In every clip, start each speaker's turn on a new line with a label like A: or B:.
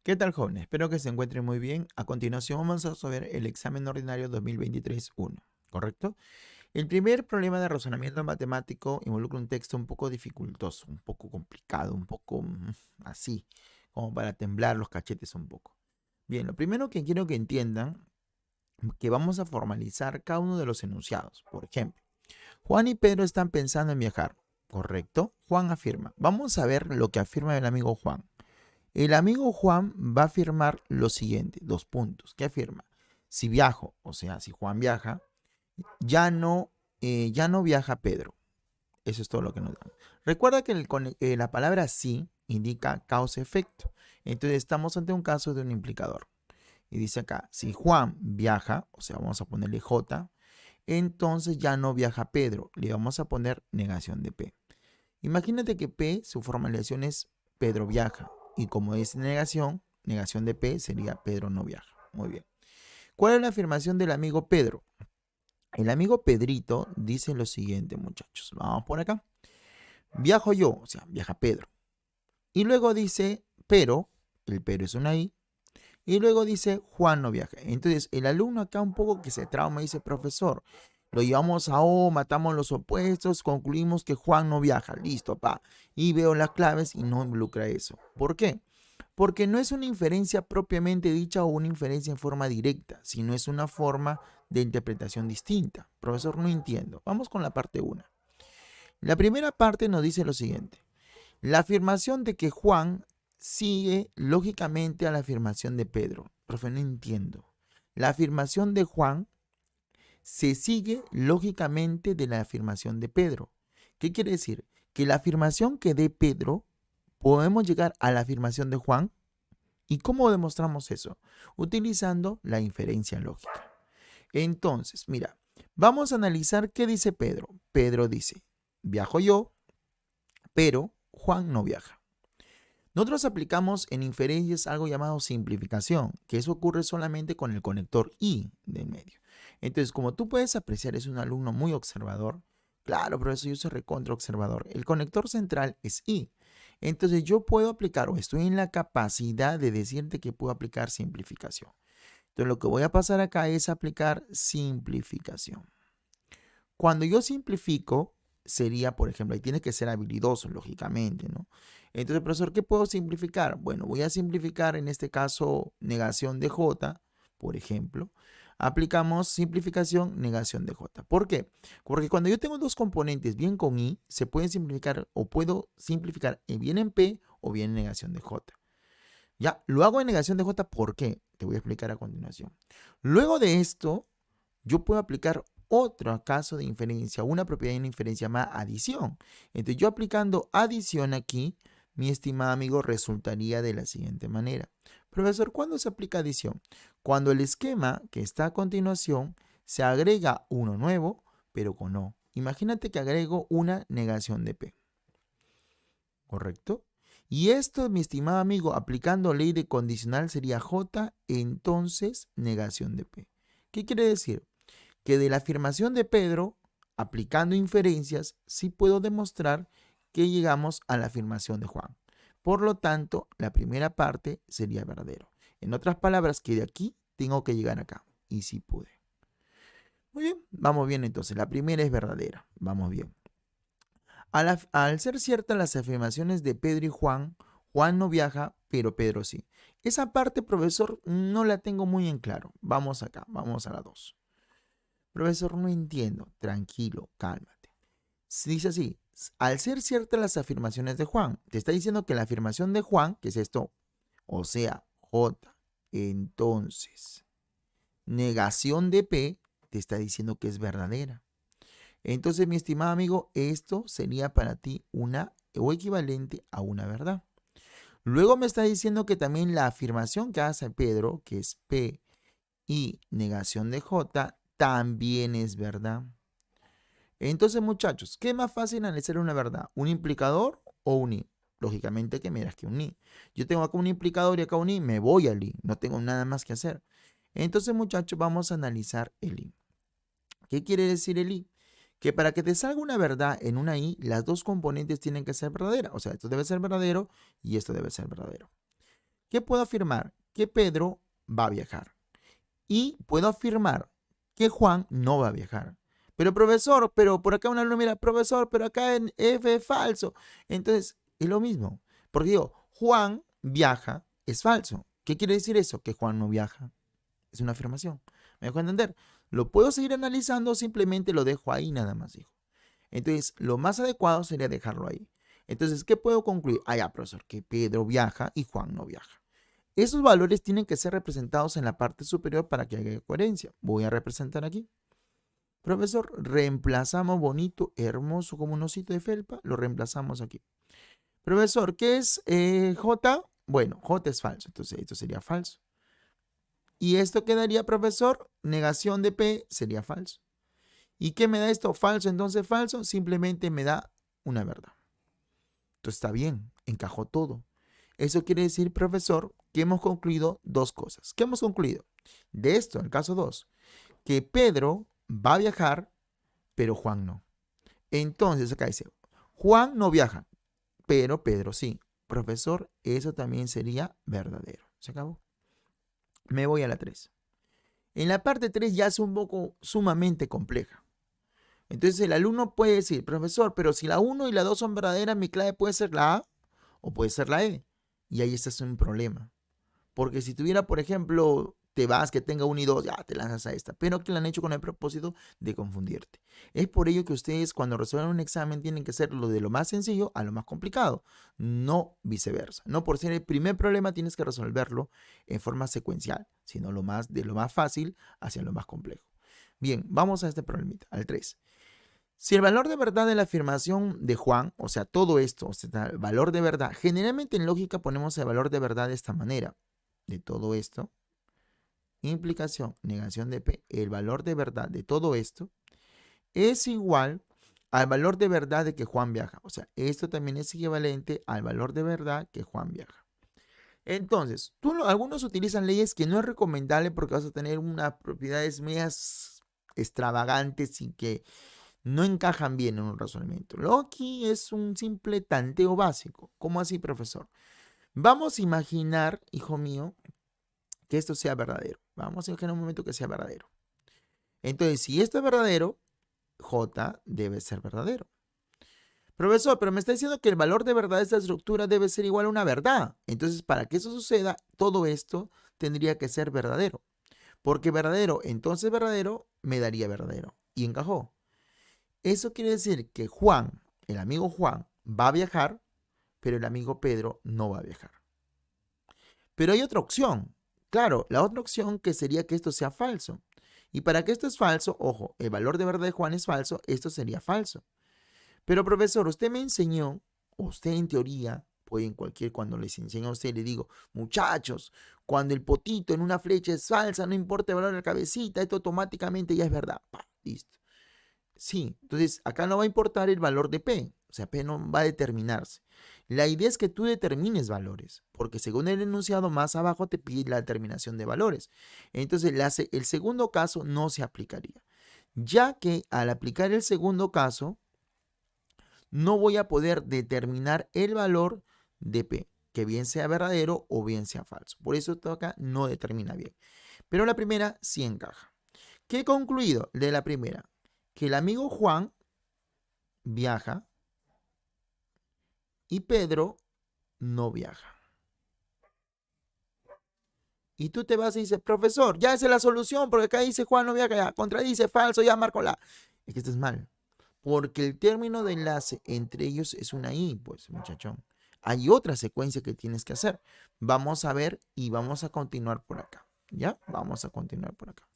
A: ¿Qué tal, jóvenes? Espero que se encuentren muy bien. A continuación vamos a ver el examen ordinario 2023-1, ¿correcto? El primer problema de razonamiento matemático involucra un texto un poco dificultoso, un poco complicado, un poco así, como para temblar los cachetes un poco. Bien, lo primero que quiero que entiendan que vamos a formalizar cada uno de los enunciados. Por ejemplo, Juan y Pedro están pensando en viajar, ¿correcto? Juan afirma. Vamos a ver lo que afirma el amigo Juan. El amigo Juan va a afirmar lo siguiente, dos puntos. ¿Qué afirma? Si viajo, o sea, si Juan viaja, ya no, ya no viaja Pedro. Eso es todo lo que nos da. Recuerda que la palabra sí indica causa-efecto. Entonces estamos ante un caso de un implicador. Y dice acá, si Juan viaja, o sea, vamos a ponerle J, entonces ya no viaja Pedro. Le vamos a poner negación de P. Imagínate que P, su formalización es Pedro viaja. Y como es negación, negación de P sería Pedro no viaja. Muy bien. ¿Cuál es la afirmación del amigo Pedro? El amigo Pedrito dice lo siguiente, muchachos. Vamos por acá. Viajo yo, o sea, viaja Pedro. Y luego dice, pero, el pero es una I. Y luego dice, Juan no viaja. Entonces, el alumno acá un poco que se trauma dice, profesor, lo llevamos a O, matamos los opuestos, concluimos que Juan no viaja. Listo, pa. Y veo las claves y no involucra eso. ¿Por qué? Porque no es una inferencia propiamente dicha o una inferencia en forma directa, sino es una forma de interpretación distinta. Profesor, no entiendo. Vamos con la parte 1. La primera parte nos dice lo siguiente. La afirmación de que Juan sigue lógicamente a la afirmación de Pedro. Profe, no entiendo. La afirmación de Juan se sigue lógicamente de la afirmación de Pedro. ¿Qué quiere decir? Que la afirmación que dé Pedro, podemos llegar a la afirmación de Juan. ¿Y cómo demostramos eso? Utilizando la inferencia lógica. Entonces, mira, vamos a analizar qué dice Pedro. Pedro dice, viajo yo, pero Juan no viaja. Nosotros aplicamos en inferencias algo llamado simplificación, que eso ocurre solamente con el conector y del medio. Entonces, como tú puedes apreciar, es un alumno muy observador. Claro, profesor, yo soy recontra observador. El conector central es y. Entonces, yo puedo aplicar o estoy en la capacidad de decirte que puedo aplicar simplificación. Entonces, lo que voy a pasar acá es aplicar simplificación. Cuando yo simplifico, sería, por ejemplo, ahí tiene que ser habilidoso, lógicamente, ¿no? Entonces, profesor, ¿qué puedo simplificar? Bueno, voy a simplificar en este caso negación de J, por ejemplo. Aplicamos simplificación, negación de J. ¿Por qué? Porque cuando yo tengo dos componentes bien con I, se pueden simplificar o puedo simplificar bien en P o bien en negación de J. Ya, lo hago en negación de J, ¿por qué? Te voy a explicar a continuación. Luego de esto, yo puedo aplicar otro caso de inferencia, una propiedad de una inferencia más adición. Entonces, yo aplicando adición aquí, mi estimado amigo, resultaría de la siguiente manera. Profesor, ¿cuándo se aplica adición? Cuando el esquema que está a continuación se agrega uno nuevo, pero con O. Imagínate que agrego una negación de P. ¿Correcto? Y esto, mi estimado amigo, aplicando ley de condicional sería J, entonces negación de P. ¿Qué quiere decir? Que de la afirmación de Pedro, aplicando inferencias, sí puedo demostrar que llegamos a la afirmación de Juan. Por lo tanto, la primera parte sería verdadero. En otras palabras, que de aquí tengo que llegar acá. Y sí pude. Muy bien, vamos bien entonces. La primera es verdadera. Vamos bien. Al ser ciertas las afirmaciones de Pedro y Juan, Juan no viaja, pero Pedro sí. Esa parte, profesor, no la tengo muy en claro. Vamos acá, vamos a la 2. Profesor, no entiendo. Tranquilo, cálmate. Dice así, al ser ciertas las afirmaciones de Juan, te está diciendo que la afirmación de Juan, que es esto, o sea, J, entonces, negación de P, te está diciendo que es verdadera. Entonces, mi estimado amigo, esto sería para ti una o equivalente a una verdad. Luego me está diciendo que también la afirmación que hace Pedro, que es P y negación de J, también es verdad. Entonces, muchachos, ¿qué es más fácil analizar una verdad? ¿Un implicador o un I? Lógicamente que miras que un I. Yo tengo acá un implicador y acá un I, me voy al I. No tengo nada más que hacer. Entonces, muchachos, vamos a analizar el I. ¿Qué quiere decir el I? Que para que te salga una verdad en una I, las dos componentes tienen que ser verdaderas. O sea, esto debe ser verdadero y esto debe ser verdadero. ¿Qué puedo afirmar? Que Pedro va a viajar. Y puedo afirmar que Juan no va a viajar. Pero profesor, pero por acá una alumno mira, profesor, pero acá en F es falso. Entonces, es lo mismo. Porque digo, Juan viaja, es falso. ¿Qué quiere decir eso? Que Juan no viaja. Es una afirmación. ¿Me dejo entender? Lo puedo seguir analizando, simplemente lo dejo ahí nada más, hijo. Entonces, lo más adecuado sería dejarlo ahí. Entonces, ¿qué puedo concluir? Ah, ya, profesor, que Pedro viaja y Juan no viaja. Esos valores tienen que ser representados en la parte superior para que haya coherencia. Voy a representar aquí. Profesor, reemplazamos bonito, hermoso como un osito de felpa, lo reemplazamos aquí. Profesor, ¿qué es J? Bueno, J es falso, entonces esto sería falso. Y esto quedaría, profesor, negación de P sería falso. ¿Y qué me da esto? Falso, entonces falso, simplemente me da una verdad. Entonces está bien, encajó todo. Eso quiere decir, profesor, que hemos concluido dos cosas. ¿Qué hemos concluido? De esto, en el caso 2, que Pedro va a viajar, pero Juan no. Entonces acá dice, Juan no viaja, pero Pedro sí. Profesor, eso también sería verdadero. ¿Se acabó? Me voy a la 3. En la parte 3 ya es un poco sumamente compleja. Entonces el alumno puede decir, profesor, pero si la 1 y la 2 son verdaderas, mi clave puede ser la A o puede ser la E. Y ahí está un problema. Porque si tuviera, por ejemplo, te vas que tenga 1 y 2, ya te lanzas a esta. Pero que lo han hecho con el propósito de confundirte. Es por ello que ustedes cuando resuelvan un examen tienen que hacerlo de lo más sencillo a lo más complicado. No viceversa. No por ser el primer problema tienes que resolverlo en forma secuencial, sino de lo más fácil hacia lo más complejo. Bien, vamos a este problemita, al 3. Si el valor de verdad de la afirmación de Juan, o sea, todo esto, o sea, el valor de verdad, generalmente en lógica ponemos el valor de verdad de esta manera, de todo esto, implicación, negación de P, el valor de verdad de todo esto es igual al valor de verdad de que Juan viaja. O sea, esto también es equivalente al valor de verdad que Juan viaja. Entonces, algunos utilizan leyes que no es recomendable porque vas a tener unas propiedades medias extravagantes y que no encajan bien en un razonamiento. Lo aquí es un simple tanteo básico. ¿Cómo así, profesor? Vamos a imaginar, hijo mío, que esto sea verdadero. Vamos a imaginar un momento que sea verdadero. Entonces, si esto es verdadero, J debe ser verdadero. Profesor, pero me está diciendo que el valor de verdad de esta estructura debe ser igual a una verdad. Entonces, para que eso suceda, todo esto tendría que ser verdadero. Porque verdadero, entonces verdadero, me daría verdadero. Y encajó. Eso quiere decir que Juan, el amigo Juan, va a viajar, pero el amigo Pedro no va a viajar. Pero hay otra opción. Claro, la otra opción que sería que esto sea falso. Y para que esto es falso, ojo, el valor de verdad de Juan es falso, esto sería falso. Pero profesor, usted me enseñó, usted en teoría, puede en cualquier, cuando les enseño a usted, le digo, muchachos, cuando el potito en una flecha es falsa, no importa el valor de la cabecita, esto automáticamente ya es verdad. Listo. Sí, entonces acá no va a importar el valor de P, o sea, P no va a determinarse. La idea es que tú determines valores, porque según el enunciado más abajo te pide la determinación de valores. Entonces el segundo caso no se aplicaría, ya que al aplicar el segundo caso, no voy a poder determinar el valor de P, que bien sea verdadero o bien sea falso. Por eso esto acá no determina bien. Pero la primera sí encaja. ¿Qué he concluido de la primera? Que el amigo Juan viaja y Pedro no viaja. Y tú te vas y dices, profesor, ya esa es la solución, porque acá dice Juan no viaja, ya contradice, falso, ya marco la. Es que estás mal. Porque el término de enlace entre ellos es una I, pues, muchachón. Hay otra secuencia que tienes que hacer. Vamos a ver y vamos a continuar por acá. ¿Ya? Vamos a continuar por acá.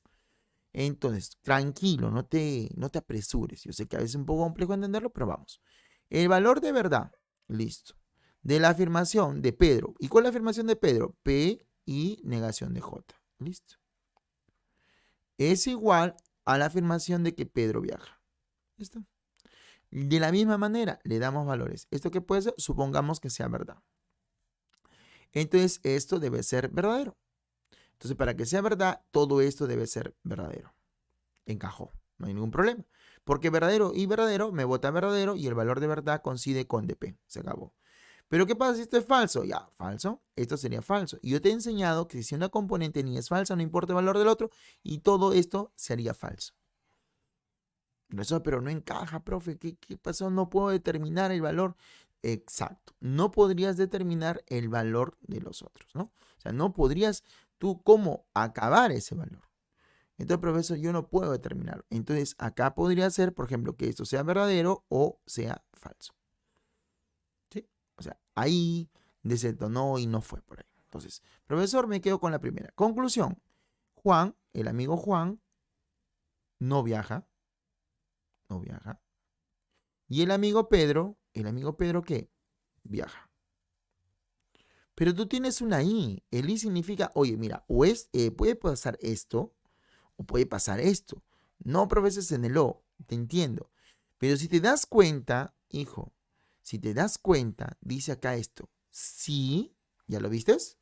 A: Entonces, tranquilo, no te apresures. Yo sé que a veces es un poco complejo entenderlo, pero vamos. El valor de verdad, listo. De la afirmación de Pedro. ¿Y cuál es la afirmación de Pedro? P y negación de J. Listo. Es igual a la afirmación de que Pedro viaja. ¿Listo? De la misma manera, le damos valores. ¿Esto qué puede ser? Supongamos que sea verdad. Entonces, esto debe ser verdadero. Entonces, para que sea verdad, todo esto debe ser verdadero. Encajó, no hay ningún problema. Porque verdadero y verdadero me vota verdadero y el valor de verdad coincide con DP. Se acabó. Pero ¿qué pasa si esto es falso? Ya, falso. Esto sería falso. Y yo te he enseñado que si una componente ni es falsa, no importa el valor del otro, y todo esto sería falso. Eso, pero no encaja, profe. ¿Qué pasó? No puedo determinar el valor. Exacto. No podrías determinar el valor de los otros, ¿no? O sea, no podrías tú cómo acabar ese valor. Entonces, profesor, yo no puedo determinarlo. Entonces, acá podría ser, por ejemplo, que esto sea verdadero o sea falso. ¿Sí? O sea, ahí desentonó y no fue por ahí. Entonces, profesor, me quedo con la primera. Conclusión. Juan, el amigo Juan, no viaja. No viaja. Y el amigo Pedro, ¿qué? Viaja. Pero tú tienes una I. El I significa, oye, mira, o puede pasar esto, o puede pasar esto. No profesores en el O, te entiendo. Pero si te das cuenta, hijo, si te das cuenta, dice acá esto. Sí, ¿ya lo vistes?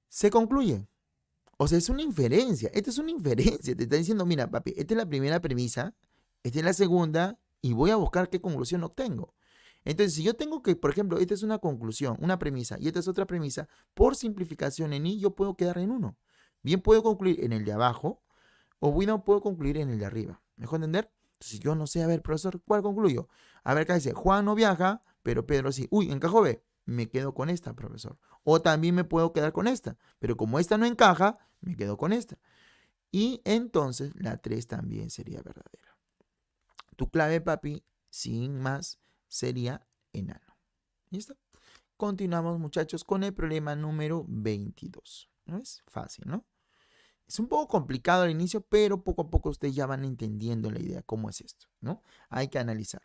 A: Se concluye. O sea, es una inferencia. Esta es una inferencia. Te está diciendo, mira, papi, esta es la primera premisa, esta es la segunda, y voy a buscar qué conclusión obtengo. Entonces, si yo tengo que, por ejemplo, esta es una conclusión, una premisa, y esta es otra premisa, por simplificación en I, yo puedo quedar en uno. Bien puedo concluir en el de abajo, o bien puedo concluir en el de arriba. ¿Me dejo entender? Entonces, yo no sé, a ver, profesor, ¿cuál concluyo? A ver, acá dice, Juan no viaja, pero Pedro sí. Uy, encajó B. Me quedo con esta, profesor. O también me puedo quedar con esta. Pero como esta no encaja, me quedo con esta. Y entonces la 3 también sería verdadera. Tu clave, papi, sin más, sería enano. ¿Listo? Continuamos, muchachos, con el problema número 22. ¿No es fácil, no? Es un poco complicado al inicio, pero poco a poco ustedes ya van entendiendo la idea, cómo es esto, ¿no? Hay que analizar.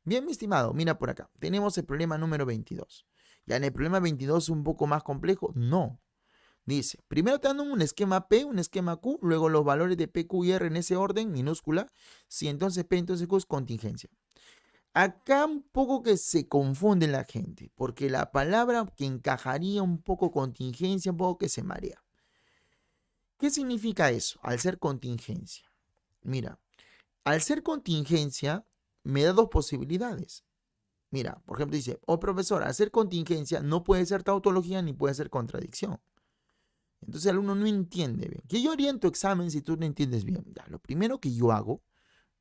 A: Bien, mi estimado, mira por acá. Tenemos el problema número 22. ¿Ya en el problema 22 es un poco más complejo? No. Dice, primero te dan un esquema P, un esquema Q, luego los valores de P, Q y R en ese orden, minúscula. Si entonces P, entonces Q es contingencia. Acá un poco que se confunde la gente, porque la palabra que encajaría un poco contingencia, un poco que se marea. ¿Qué significa eso al ser contingencia? Mira, al ser contingencia me da dos posibilidades. Mira, por ejemplo dice, oh profesor, al ser contingencia no puede ser tautología ni puede ser contradicción. Entonces el alumno no entiende bien. ¿Qué yo haría en tu examen si tú no entiendes bien? Ya, lo primero que yo hago,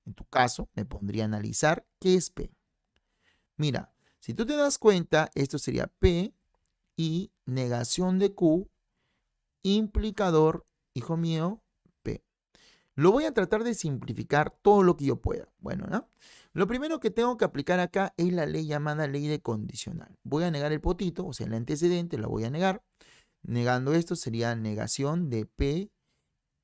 A: en tu caso, me pondría a analizar qué es P. Mira, si tú te das cuenta, esto sería P y negación de Q, implicador, hijo mío, P. Lo voy a tratar de simplificar todo lo que yo pueda. Bueno, ¿no? Lo primero que tengo que aplicar acá es la ley llamada ley de condicional. Voy a negar el potito, o sea, el antecedente lo voy a negar. Negando esto sería negación de P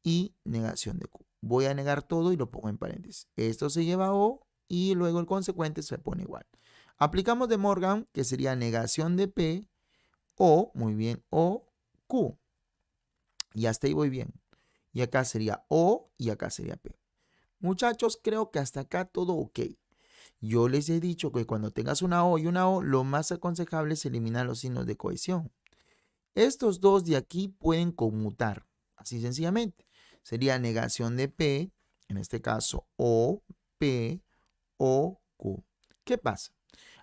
A: y negación de Q. Voy a negar todo y lo pongo en paréntesis. Esto se lleva a O y luego el consecuente se pone igual. Aplicamos de Morgan, que sería negación de P o, muy bien, O, Q. Y hasta ahí voy bien. Y acá sería O y acá sería P. Muchachos, creo que hasta acá todo ok. Yo les he dicho que cuando tengas una O y una O, lo más aconsejable es eliminar los signos de cohesión. Estos dos de aquí pueden conmutar, así sencillamente. Sería negación de P, en este caso O, P, O, Q. ¿Qué pasa?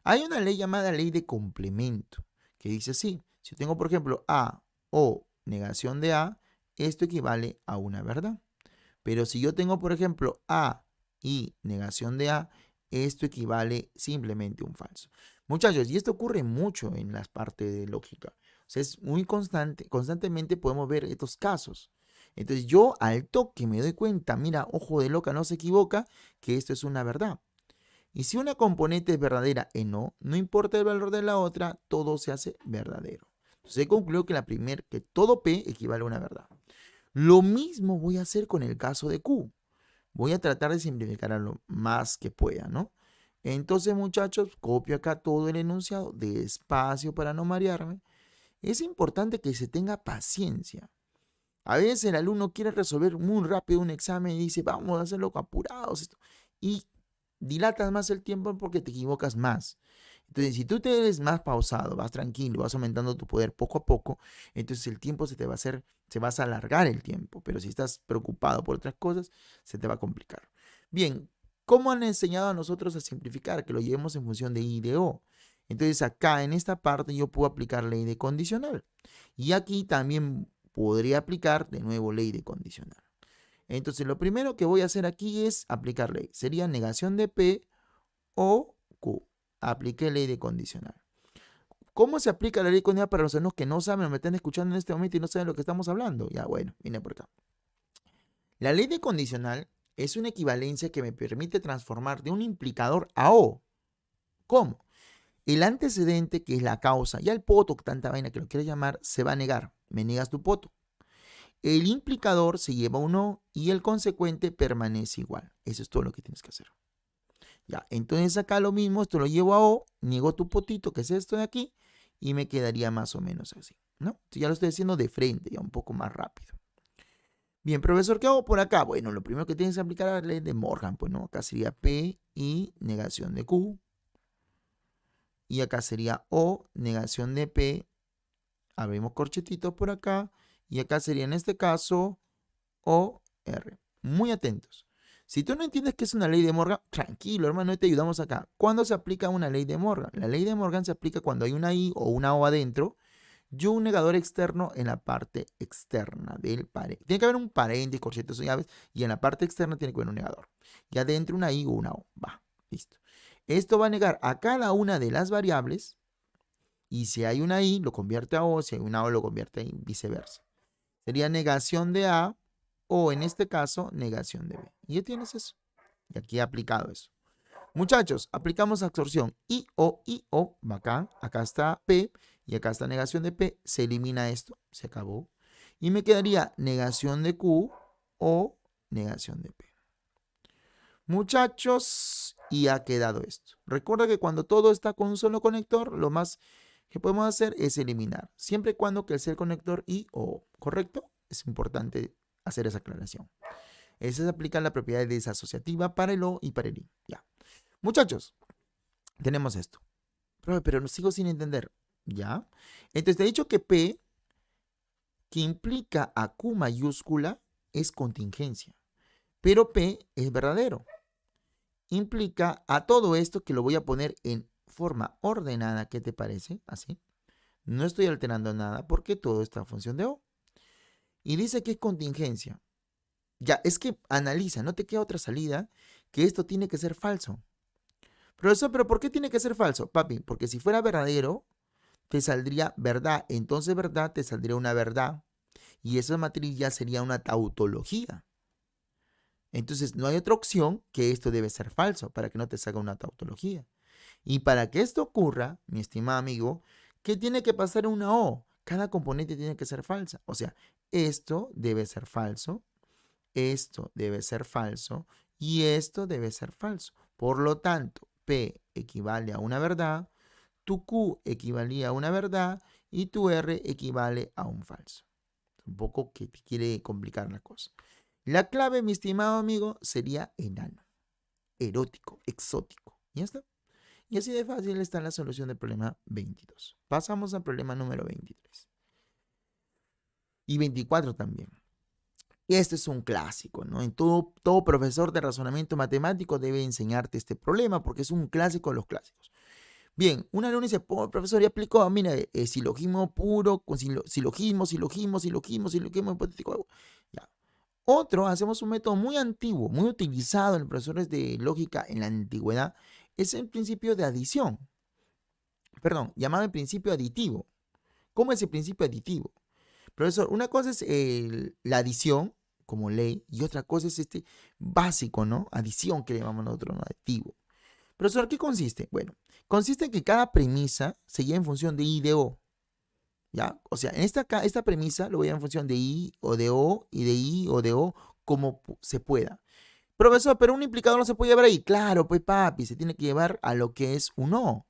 A: Hay una ley llamada ley de complemento, que dice así, si tengo por ejemplo A, O, negación de A, esto equivale a una verdad. Pero si yo tengo por ejemplo A y negación de A, esto equivale simplemente a un falso. Muchachos, y esto ocurre mucho en las partes de lógica. O sea, es muy constante, constantemente podemos ver estos casos. Entonces yo al toque me doy cuenta, mira, ojo de loca, no se equivoca, que esto es una verdad. Y si una componente es verdadera en O, no importa el valor de la otra, todo se hace verdadero. Entonces concluyo que que todo P equivale a una verdad. Lo mismo voy a hacer con el caso de Q. Voy a tratar de simplificar a lo más que pueda, ¿no? Entonces, muchachos, copio acá todo el enunciado despacio para no marearme. Es importante que se tenga paciencia. A veces el alumno quiere resolver muy rápido un examen y dice, vamos a hacerlo apurados. Y dilatas más el tiempo porque te equivocas más. Entonces, si tú te eres más pausado, vas tranquilo, vas aumentando tu poder poco a poco, entonces el tiempo se te va a hacer, se vas a alargar el tiempo. Pero si estás preocupado por otras cosas, se te va a complicar. Bien, ¿cómo han enseñado a nosotros a simplificar? Que lo llevemos en función de I y de O. Entonces acá en esta parte yo puedo aplicar ley de condicional. Y aquí también podría aplicar de nuevo ley de condicional. Entonces lo primero que voy a hacer aquí es aplicar ley. Sería negación de P o Q. Apliqué ley de condicional. ¿Cómo se aplica la ley de condicional para los alumnos que no saben o me están escuchando en este momento y no saben lo que estamos hablando? Ya, bueno, viene por acá. La ley de condicional es una equivalencia que me permite transformar de un implicador a O. ¿Cómo? El antecedente, que es la causa, ya el poto, tanta vaina que lo quieras llamar, se va a negar. Me niegas tu poto. El implicador se lleva un O y el consecuente permanece igual. Eso es todo lo que tienes que hacer. Ya, entonces acá lo mismo, esto lo llevo a O, niego tu potito, que es esto de aquí, y me quedaría más o menos así, ¿no? Entonces ya lo estoy haciendo de frente, ya un poco más rápido. Bien, profesor, ¿qué hago por acá? Bueno, lo primero que tienes que aplicar es la ley de Morgan, pues, ¿no? Acá sería P y negación de Q. Y acá sería O, negación de P. Abrimos corchetitos por acá. Y acá sería en este caso O, R. Muy atentos. Si tú no entiendes qué es una ley de Morgan, tranquilo, hermano, te ayudamos acá. ¿Cuándo se aplica una ley de Morgan? La ley de Morgan se aplica cuando hay una I o una O adentro y un negador externo en la parte externa del paréntesis. Tiene que haber un paréntesis, corchetes o llaves, y en la parte externa tiene que haber un negador. Y adentro una I o una O. Va, listo. Esto va a negar a cada una de las variables y si hay una I lo convierte a O, si hay una O lo convierte a I, viceversa. Sería negación de A o en este caso negación de B. Y ya tienes eso. Y aquí he aplicado eso. Muchachos, aplicamos absorción I, O, bacán. Acá está P y acá está negación de P. Se elimina esto, se acabó. Y me quedaría negación de Q o negación de P. Muchachos, y ha quedado esto. Recuerda que cuando todo está con un solo conector, lo más que podemos hacer es eliminar. Siempre y cuando que sea el conector I o O, ¿correcto? Es importante hacer esa aclaración. Esa se aplica la propiedad desasociativa para el O y para el I. Ya. Muchachos, tenemos esto. Pero no sigo sin entender. ¿Ya? Entonces te he dicho que P, que implica a Q mayúscula, es contingencia. Pero P es verdadero. Implica a todo esto que lo voy a poner en forma ordenada. ¿Qué te parece? Así. No estoy alterando nada porque todo está en función de O. Y dice que es contingencia. Ya, es que analiza, no te queda otra salida que esto tiene que ser falso. Profesor, ¿pero por qué tiene que ser falso? Papi, porque si fuera verdadero, te saldría verdad. Entonces, verdad, te saldría una verdad. Y esa matriz ya sería una tautología. Entonces, no hay otra opción que esto debe ser falso para que no te salga una tautología. Y para que esto ocurra, mi estimado amigo, ¿qué tiene que pasar una O? Cada componente tiene que ser falsa. O sea, esto debe ser falso, esto debe ser falso y esto debe ser falso. Por lo tanto, P equivale a una verdad, tu Q equivalía a una verdad y tu R equivale a un falso. Un poco que te quiere complicar la cosa. La clave, mi estimado amigo, sería enano, erótico, exótico. ¿Ya está? Y así de fácil está la solución del problema 22. Pasamos al problema número 23. Y 24 también. Y este es un clásico, ¿no? En todo profesor de razonamiento matemático debe enseñarte este problema porque es un clásico de los clásicos. Bien, un alumno dice, profesor, ya aplicó, mira, silogismo puro, con silogismo hipotético. Ya. Otro, hacemos un método muy antiguo, muy utilizado en los profesores de lógica en la antigüedad, es el principio de adición. Perdón, llamado el principio aditivo. ¿Cómo es el principio aditivo? Profesor, una cosa es la adición como ley y otra cosa es este básico, ¿no? Adición que llamamos nosotros, ¿no? Aditivo. Profesor, ¿qué consiste? Bueno, consiste en que cada premisa se lleva en función de I y de O. ¿Ya? O sea, en esta premisa lo voy a llevar en función de I o de O y de I o de O como se pueda. Profesor, pero un implicador no se puede llevar ahí. Claro, pues papi, se tiene que llevar a lo que es un O.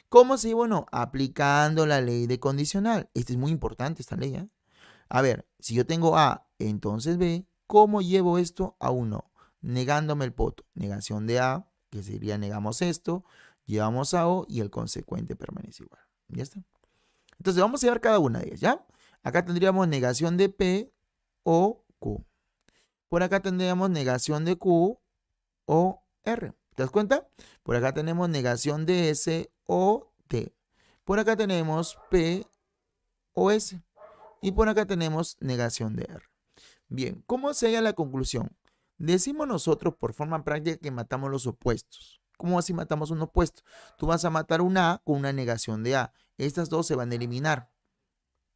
A: ¿Cómo se lleva? Bueno, aplicando la ley de condicional. Esta es muy importante, esta ley, ¿eh? A ver, si yo tengo A, entonces B, ¿cómo llevo esto a un O? Negándome el poto. Negación de A, que sería negamos esto, llevamos a O y el consecuente permanece igual. ¿Ya está? Entonces vamos a llevar cada una de ellas, ¿ya? Acá tendríamos negación de P o Q. Por acá tendríamos negación de Q o R. ¿Te das cuenta? Por acá tenemos negación de S o T. Por acá tenemos P o S. Y por acá tenemos negación de R. Bien, ¿cómo se halla la conclusión? Decimos nosotros por forma práctica que matamos los opuestos. ¿Cómo así matamos un opuesto? Tú vas a matar una A con una negación de A. Estas dos se van a eliminar.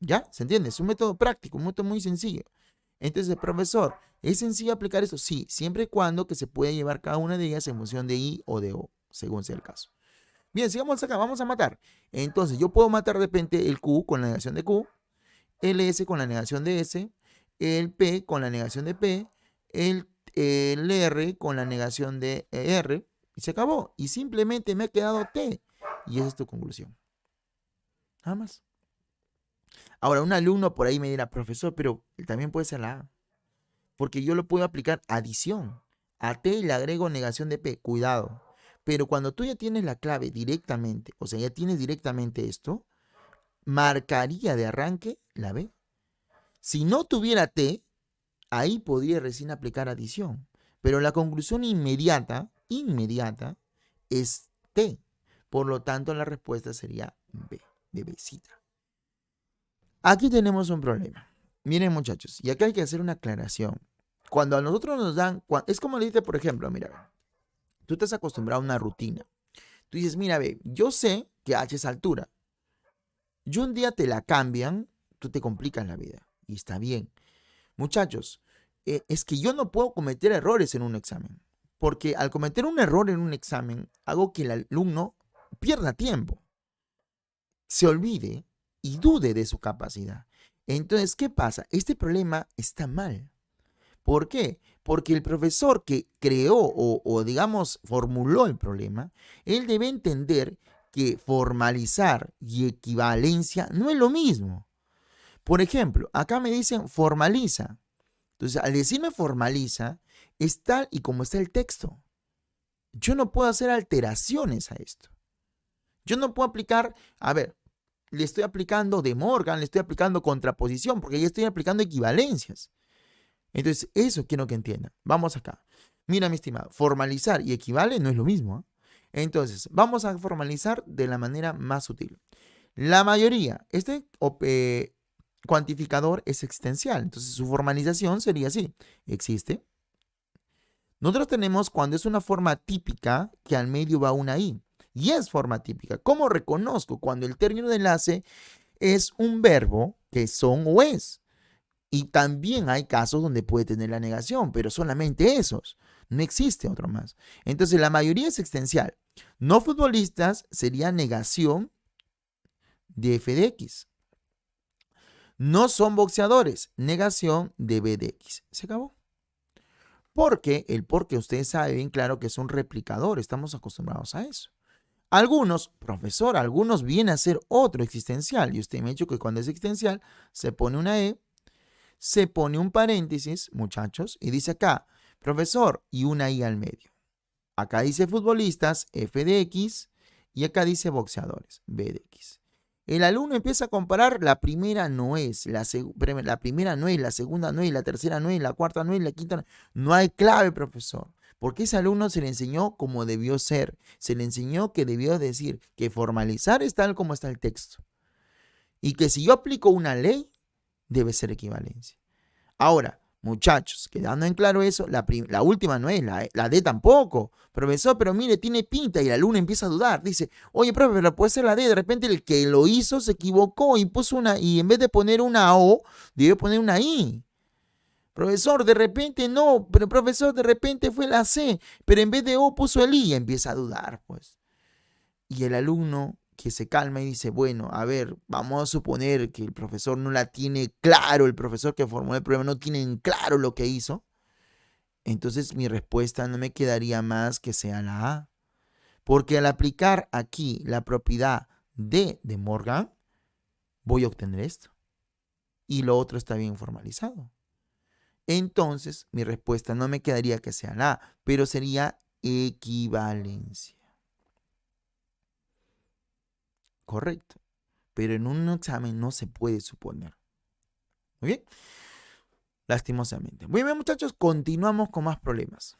A: ¿Ya? ¿Se entiende? Es un método práctico, un método muy sencillo. Entonces, profesor, ¿es sencillo aplicar esto? Sí, siempre y cuando que se pueda llevar cada una de ellas en función de I o de O, según sea el caso. Bien, sigamos acá, vamos a matar. Entonces, yo puedo matar de repente el Q con la negación de Q, el S con la negación de S, el P con la negación de P, el R con la negación de R, y se acabó. Y simplemente me ha quedado T. Y esa es tu conclusión. Nada más. Ahora, un alumno por ahí me dirá, profesor, pero también puede ser la A. Porque yo lo puedo aplicar adición. A T le agrego negación de P. Cuidado. Pero cuando tú ya tienes la clave directamente, o sea, ya tienes directamente esto, marcaría de arranque la B. Si no tuviera T, ahí podría recién aplicar adición. Pero la conclusión inmediata es T. Por lo tanto, la respuesta sería B, de Bcita. Aquí tenemos un problema. Miren, muchachos, y acá hay que hacer una aclaración. Cuando a nosotros nos dan, es como le dices, por ejemplo, mira, tú estás acostumbrado a una rutina. Tú dices, mira, ve, yo sé que H es altura. Y un día te la cambian, tú te complicas la vida. Y está bien. Muchachos, es que yo no puedo cometer errores en un examen. Porque al cometer un error en un examen, hago que el alumno pierda tiempo, se olvide y dude de su capacidad. Entonces, ¿qué pasa? Este problema está mal. ¿Por qué? Porque el profesor que creó o digamos formuló el problema, él debe entender que formalizar y equivalencia no es lo mismo. Por ejemplo, acá me dicen formaliza. Entonces, al decirme formaliza, es tal y como está el texto. Yo no puedo hacer alteraciones a esto. Yo no puedo aplicar, a ver, le estoy aplicando De Morgan, le estoy aplicando contraposición, porque ya estoy aplicando equivalencias. Entonces, eso quiero que entiendan. Vamos acá. Mira, mi estimado, formalizar y equivale no es lo mismo, ¿eh? Entonces, vamos a formalizar de la manera más sutil. La mayoría, este cuantificador es existencial. Entonces, su formalización sería así. Existe. Nosotros tenemos cuando es una forma típica que al medio va una I. Y es forma típica. ¿Cómo reconozco cuando el término de enlace es un verbo que son o es? Y también hay casos donde puede tener la negación, pero solamente esos. No existe otro más. Entonces, la mayoría es existencial. No futbolistas sería negación de f de x. No son boxeadores, negación de b de x. Se acabó. Porque ustedes saben bien claro que es un replicador. Estamos acostumbrados a eso. Algunos, profesor, algunos vienen a ser otro existencial. Y usted me ha dicho que cuando es existencial se pone una E, se pone un paréntesis, muchachos, y dice acá, profesor, y una I al medio. Acá dice futbolistas, F de X, y acá dice boxeadores, B de X. El alumno empieza a comparar, la primera no es, la primera no es, la segunda no es, la tercera no es, la cuarta no es, la quinta no es. No hay clave, profesor. Porque ese alumno se le enseñó como debió ser. Se le enseñó que debió decir que formalizar es tal como está el texto. Y que si yo aplico una ley, debe ser equivalencia. Ahora, muchachos, quedando en claro eso, la última no es, la D tampoco. Profesor, pero mire, tiene pinta y el alumno empieza a dudar. Dice, oye, profe, pero puede ser la D. De repente el que lo hizo se equivocó y puso una I. En vez de poner una O, debe poner una I. Profesor, de repente no, pero profesor, de repente fue la C, pero en vez de O puso el I y empieza a dudar, pues. Y el alumno que se calma y dice, bueno, a ver, vamos a suponer que el profesor no la tiene claro, el profesor que formuló el problema no tiene en claro lo que hizo. Entonces mi respuesta no me quedaría más que sea la A. Porque al aplicar aquí la propiedad de Morgan, voy a obtener esto. Y lo otro está bien formalizado. Entonces mi respuesta no me quedaría que sea la A, pero sería equivalencia. Correcto. Pero en un examen no se puede suponer. Muy bien. Lastimosamente. Muy bien, muchachos, continuamos con más problemas.